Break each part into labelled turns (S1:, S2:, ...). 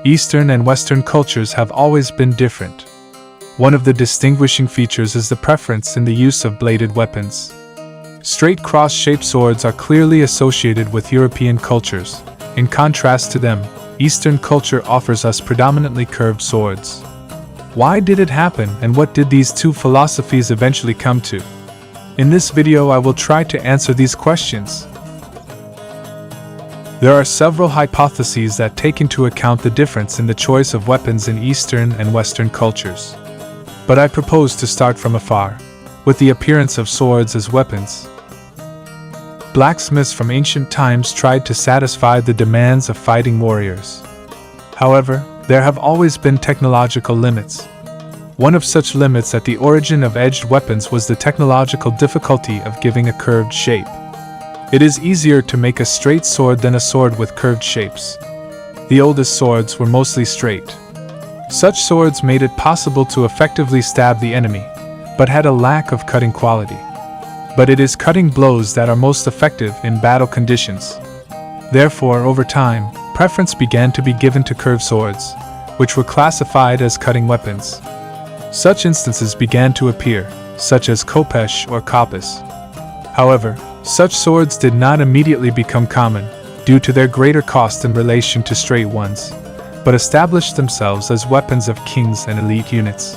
S1: Eastern and Western cultures have always been different. One of the distinguishing features is the preference in the use of bladed weapons. Straight cross-shaped swords are clearly associated with European cultures. In contrast to them, Eastern culture offers us predominantly curved swords. Why did it happen, and what did these two philosophies eventually come to? In this video I will try to answer these questions. There are several hypotheses that take into account the difference in the choice of weapons in Eastern and Western cultures. But I propose to start from afar, with the appearance of swords as weapons. Blacksmiths from ancient times tried to satisfy the demands of fighting warriors. However, there have always been technological limits. One of such limits at the origin of edged weapons was the technological difficulty of giving a curved shape. It is easier to make a straight sword than a sword with curved shapes. The oldest swords were mostly straight. Such swords made it possible to effectively stab the enemy, but had a lack of cutting quality. But it is cutting blows that are most effective in battle conditions. Therefore, over time, preference began to be given to curved swords, which were classified as cutting weapons. Such instances began to appear, such as khopesh or kopis. However, such swords did not immediately become common, due to their greater cost in relation to straight ones, but established themselves as weapons of kings and elite units.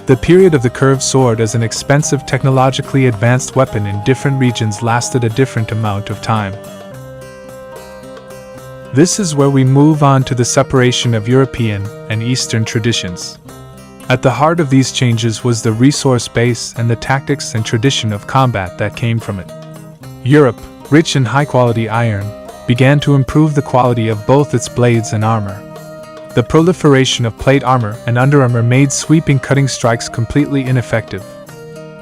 S1: The period of the curved sword as an expensive technologically advanced weapon in different regions lasted a different amount of time. This is where we move on to the separation of European and Eastern traditions. At the heart of these changes was the resource base and the tactics and tradition of combat that came from it. Europe, rich in high-quality iron, began to improve the quality of both its blades and armor. The proliferation of plate armor and underarmor made sweeping cutting strikes completely ineffective.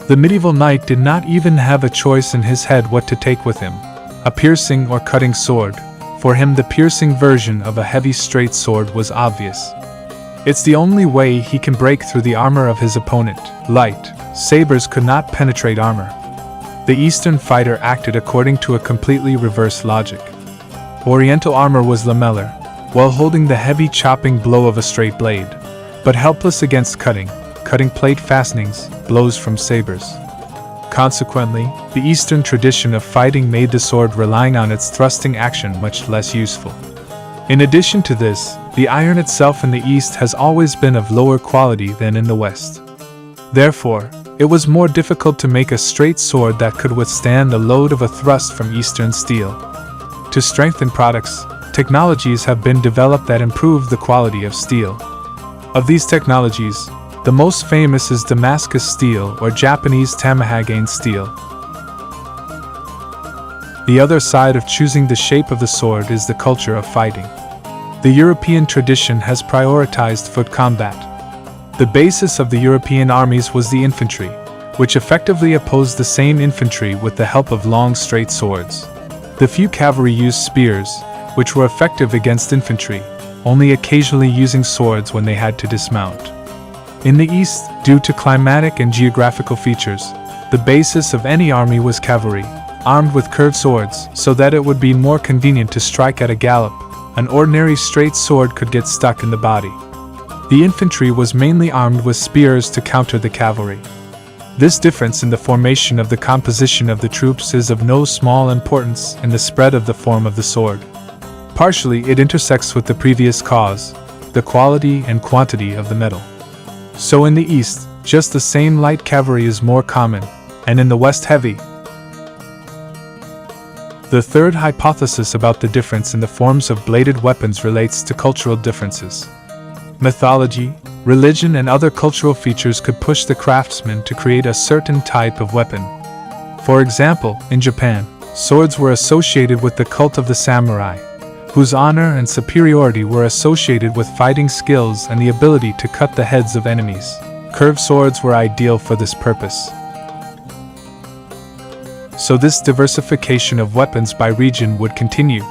S1: The medieval knight did not even have a choice in his head what to take with him, a piercing or cutting sword. For him, the piercing version of a heavy straight sword was obvious. It's the only way he can break through the armor of his opponent. Light sabers could not penetrate armor. The Eastern fighter acted according to a completely reversed logic. Oriental armor was lamellar, while holding the heavy chopping blow of a straight blade, but helpless against cutting plate fastenings, blows from sabers. Consequently, the Eastern tradition of fighting made the sword relying on its thrusting action much less useful. In addition to this, the iron itself in the East has always been of lower quality than in the West. Therefore, it was more difficult to make a straight sword that could withstand the load of a thrust from Eastern steel. To strengthen products, technologies have been developed that improve the quality of steel. Of these technologies, the most famous is Damascus steel or Japanese tamahagane steel. The other side of choosing the shape of the sword is the culture of fighting. The European tradition has prioritized foot combat. The basis of the European armies was the infantry, which effectively opposed the same infantry with the help of long straight swords. The few cavalry used spears, which were effective against infantry, only occasionally using swords when they had to dismount. In the East, due to climatic and geographical features, the basis of any army was cavalry, armed with curved swords, so that it would be more convenient to strike at a gallop. An ordinary straight sword could get stuck in the body. The infantry was mainly armed with spears to counter the cavalry. This difference in the formation of the composition of the troops is of no small importance in the spread of the form of the sword. Partially, it intersects with the previous cause, the quality and quantity of the metal. So in the East, just the same light cavalry is more common, and in the West heavy. The third hypothesis about the difference in the forms of bladed weapons relates to cultural differences. Mythology, religion, and other cultural features could push the craftsman to create a certain type of weapon. For example, in Japan, swords were associated with the cult of the samurai, whose honor and superiority were associated with fighting skills and the ability to cut the heads of enemies. Curved swords were ideal for this purpose. So this diversification of weapons by region would continue.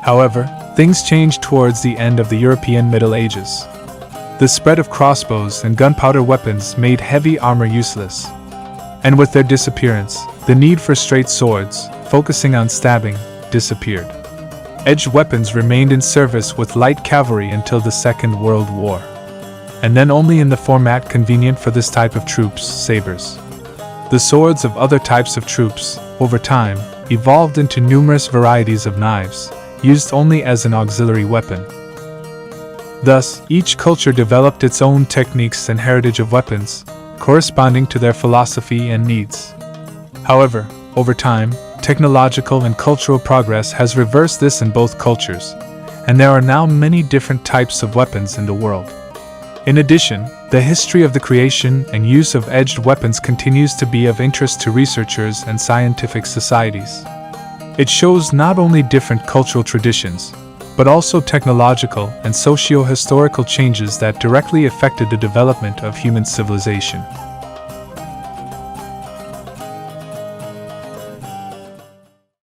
S1: However, things changed towards the end of the European Middle Ages. The spread of crossbows and gunpowder weapons made heavy armor useless. And with their disappearance, the need for straight swords, focusing on stabbing, disappeared. Edged weapons remained in service with light cavalry until the Second World War, and then only in the format convenient for this type of troops, sabers. The swords of other types of troops, over time, evolved into numerous varieties of knives, used only as an auxiliary weapon. Thus, each culture developed its own techniques and heritage of weapons, corresponding to their philosophy and needs. However, over time, technological and cultural progress has reversed this in both cultures, and there are now many different types of weapons in the world. In addition, the history of the creation and use of edged weapons continues to be of interest to researchers and scientific societies. It shows not only different cultural traditions, but also technological and socio-historical changes that directly affected the development of human civilization.